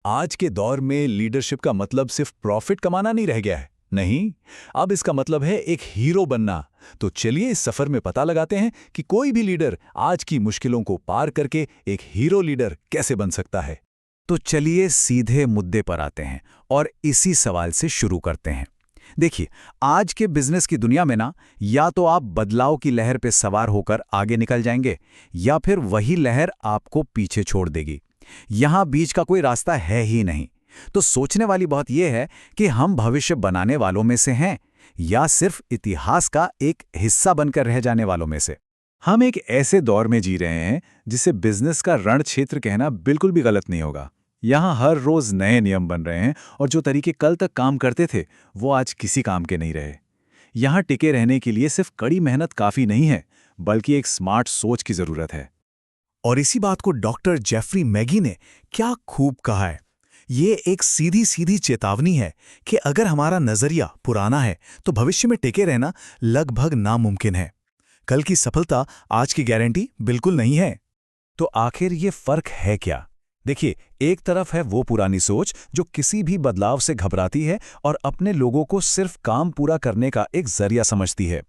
आज के दौर में लीडरशिप का मतलब सिर्फ प्रॉफिट कमाना नहीं रह गया है। नहीं, अब इसका मतलब है एक हीरो बनना। तो चलिए इस सफर में पता लगाते हैं कि कोई भी लीडर आज की मुश्किलों को पार करके एक हीरो लीडर कैसे बन सकता है। तो चलिए सीधे मुद्दे पर आते हैं और इसी सवाल से शुरू करते हैं। देखिए, आज के बिजनेस की दुनिया में ना, या तो आप बदलाव की लहर पे सवार होकर आगे निकल जाएंगे या फिर वही लहर आपको पीछे छोड़ देगी। यहां बीच का कोई रास्ता है ही नहीं। तो सोचने वाली बात यह है कि हम भविष्य बनाने वालों में से हैं या सिर्फ इतिहास का एक हिस्सा बनकर रह जाने वालों में से। हम एक ऐसे दौर में जी रहे हैं जिसे बिजनेस का रण क्षेत्र कहना बिल्कुल भी गलत नहीं होगा। यहाँ हर रोज नए नियम बन रहे हैं और जो तरीके कल तक काम करते थे वो आज किसी काम के नहीं रहे। यहाँ टिके रहने के लिए सिर्फ कड़ी मेहनत काफी नहीं है, बल्कि एक स्मार्ट सोच की जरूरत है। और इसी बात को डॉक्टर जेफरी मैगी ने क्या खूब कहा है। ये एक सीधी सीधी चेतावनी है कि अगर हमारा नजरिया पुराना है तो भविष्य में टिके रहना लगभग नामुमकिन है। कल की सफलता आज की गारंटी बिल्कुल नहीं है। तो आखिर ये फर्क है क्या? देखिए, एक तरफ है वो पुरानी सोच जो किसी भी बदलाव से घबराती है और अपने लोगों को सिर्फ काम पूरा करने का एक जरिया समझती है,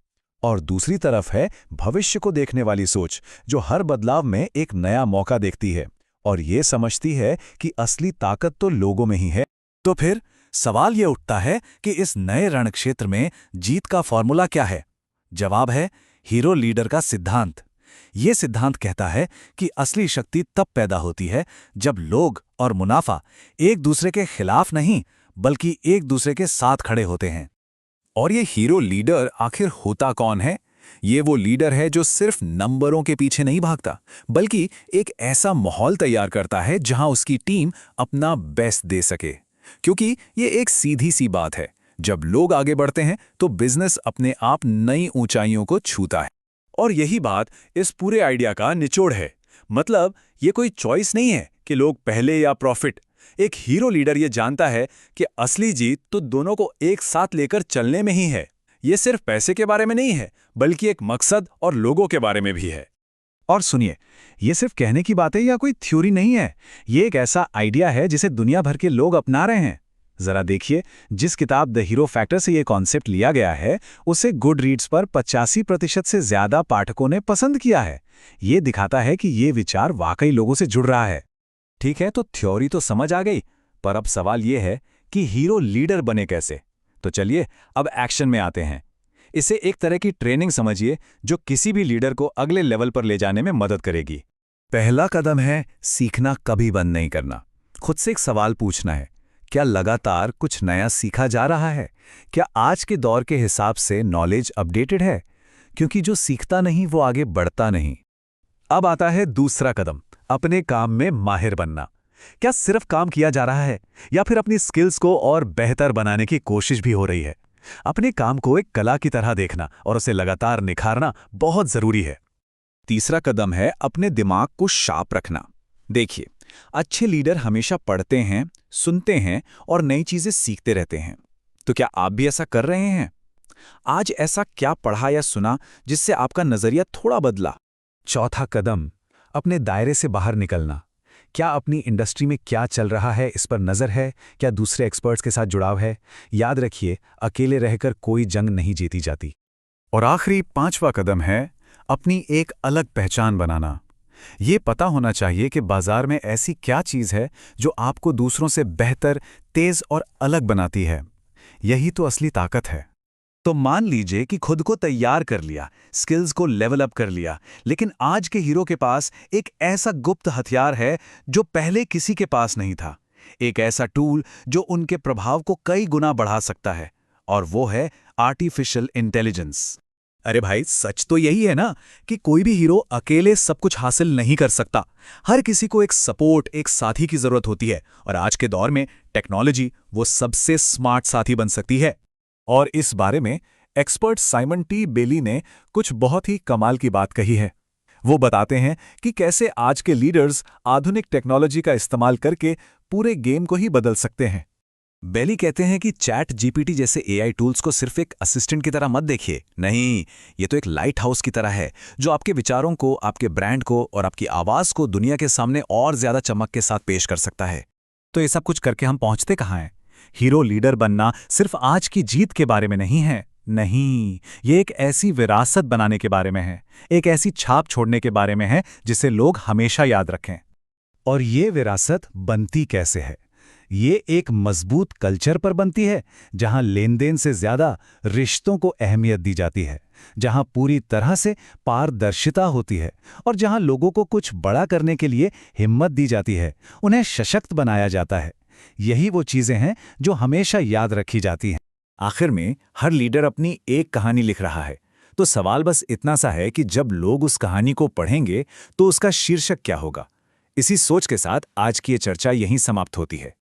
और दूसरी तरफ है भविष्य को देखने वाली सोच जो हर बदलाव में एक नया मौका देखती है और ये समझती है कि असली ताकत तो लोगों में ही है। तो फिर सवाल ये उठता है कि इस नए रणक्षेत्र में जीत का फॉर्मूला क्या है? जवाब है हीरो लीडर का सिद्धांत। ये सिद्धांत कहता है कि असली शक्ति तब पैदा होती है जब लोग और मुनाफा एक दूसरे के खिलाफ नहीं बल्कि एक दूसरे के साथ खड़े होते हैं। और ये हीरो लीडर आखिर होता कौन है? ये वो लीडर है जो सिर्फ नंबरों के पीछे नहीं भागता, बल्कि एक ऐसा माहौल तैयार करता है जहां उसकी टीम अपना बेस्ट दे सके। क्योंकि ये एक सीधी सी बात है, जब लोग आगे बढ़ते हैं तो बिजनेस अपने आप नई ऊंचाइयों को छूता है। और यही बात इस पूरे आइडिया का निचोड़ है। मतलब ये कोई चॉइस नहीं है कि लोग पहले या प्रॉफिट। एक हीरो लीडर ये जानता है कि असली जीत तो दोनों को एक साथ लेकर चलने में ही है। ये सिर्फ पैसे के बारे में नहीं है, बल्कि एक मकसद और लोगों के बारे में भी है। और सुनिए, ये सिर्फ कहने की बात है या कोई थ्योरी नहीं है। ये एक ऐसा आइडिया है जिसे दुनिया भर के लोग अपना रहे हैं। जरा देखिए, जिस किताब द हीरो फैक्टर से ये कॉन्सेप्ट लिया गया है उसे गुड रीड्स पर 85% से ज्यादा पाठकों ने पसंद किया है। ये दिखाता है कि ये विचार वाकई लोगों से जुड़ रहा है। ठीक है, तो थ्योरी तो समझ आ गई, पर अब सवाल ये है कि हीरो लीडर बने कैसे। तो चलिए अब एक्शन में आते हैं। इसे एक तरह की ट्रेनिंग समझिए जो किसी भी लीडर को अगले लेवल पर ले जाने में मदद करेगी। पहला कदम है सीखना कभी बंद नहीं करना। खुद से एक सवाल पूछना है, क्या लगातार कुछ नया सीखा जा रहा है? क्या आज के दौर के हिसाब से नॉलेज अपडेटेड है? क्योंकि जो सीखता नहीं वो आगे बढ़ता नहीं। अब आता है दूसरा कदम, अपने काम में माहिर बनना। क्या सिर्फ काम किया जा रहा है या फिर अपनी स्किल्स को और बेहतर बनाने की कोशिश भी हो रही है? अपने काम को एक कला की तरह देखना और उसे लगातार निखारना बहुत जरूरी है। तीसरा कदम है अपने दिमाग को शार्प रखना। देखिए, अच्छे लीडर हमेशा पढ़ते हैं, सुनते हैं और नई चीजें सीखते रहते हैं। तो क्या आप भी ऐसा कर रहे हैं? आज ऐसा क्या पढ़ा या सुना जिससे आपका नजरिया थोड़ा बदला? चौथा कदम, अपने दायरे से बाहर निकलना। क्या अपनी इंडस्ट्री में क्या चल रहा है इस पर नजर है? क्या दूसरे एक्सपर्ट्स के साथ जुड़ाव है? याद रखिए, अकेले रहकर कोई जंग नहीं जीती जाती। और आखिरी पांचवा कदम है अपनी एक अलग पहचान बनाना। ये पता होना चाहिए कि बाजार में ऐसी क्या चीज है जो आपको दूसरों से बेहतर, तेज और अलग बनाती है। यही तो असली ताकत है। तो मान लीजिए कि खुद को तैयार कर लिया, स्किल्स को लेवल अप कर लिया, लेकिन आज के हीरो के पास एक ऐसा गुप्त हथियार है जो पहले किसी के पास नहीं था। एक ऐसा टूल जो उनके प्रभाव को कई गुना बढ़ा सकता है, और वो है आर्टिफिशियल इंटेलिजेंस। अरे भाई, सच तो यही है ना कि कोई भी हीरो अकेले सब कुछ हासिल नहीं कर सकता। हर किसी को एक सपोर्ट, एक साथी की जरूरत होती है, और आज के दौर में टेक्नोलॉजी वो सबसे स्मार्ट साथी बन सकती है। और इस बारे में एक्सपर्ट साइमन टी बेली ने कुछ बहुत ही कमाल की बात कही है। वो बताते हैं कि कैसे आज के लीडर्स आधुनिक टेक्नोलॉजी का इस्तेमाल करके पूरे गेम को ही बदल सकते हैं। बेली कहते हैं कि चैट जीपीटी जैसे एआई टूल्स को सिर्फ एक असिस्टेंट की तरह मत देखिए। नहीं, ये तो एक लाइट हाउस की तरह है जो आपके विचारों को, आपके ब्रांड को और आपकी आवाज को दुनिया के सामने और ज्यादा चमक के साथ पेश कर सकता है। तो ये सब कुछ करके हम पहुंचते कहाँ हैं? हीरो लीडर बनना सिर्फ आज की जीत के बारे में नहीं है। नहीं, ये एक ऐसी विरासत बनाने के बारे में है, एक ऐसी छाप छोड़ने के बारे में है जिसे लोग हमेशा याद रखें। और ये विरासत बनती कैसे है? ये एक मजबूत कल्चर पर बनती है, जहां लेन-देन से ज्यादा रिश्तों को अहमियत दी जाती है, जहां पूरी तरह से पारदर्शिता होती है और जहां लोगों को कुछ बड़ा करने के लिए हिम्मत दी जाती है, उन्हें सशक्त बनाया जाता है। यही वो चीजें हैं जो हमेशा याद रखी जाती हैं। आखिर में हर लीडर अपनी एक कहानी लिख रहा है, तो सवाल बस इतना सा है कि जब लोग उस कहानी को पढ़ेंगे तो उसका शीर्षक क्या होगा? इसी सोच के साथ आज की ये चर्चा यहीं समाप्त होती है।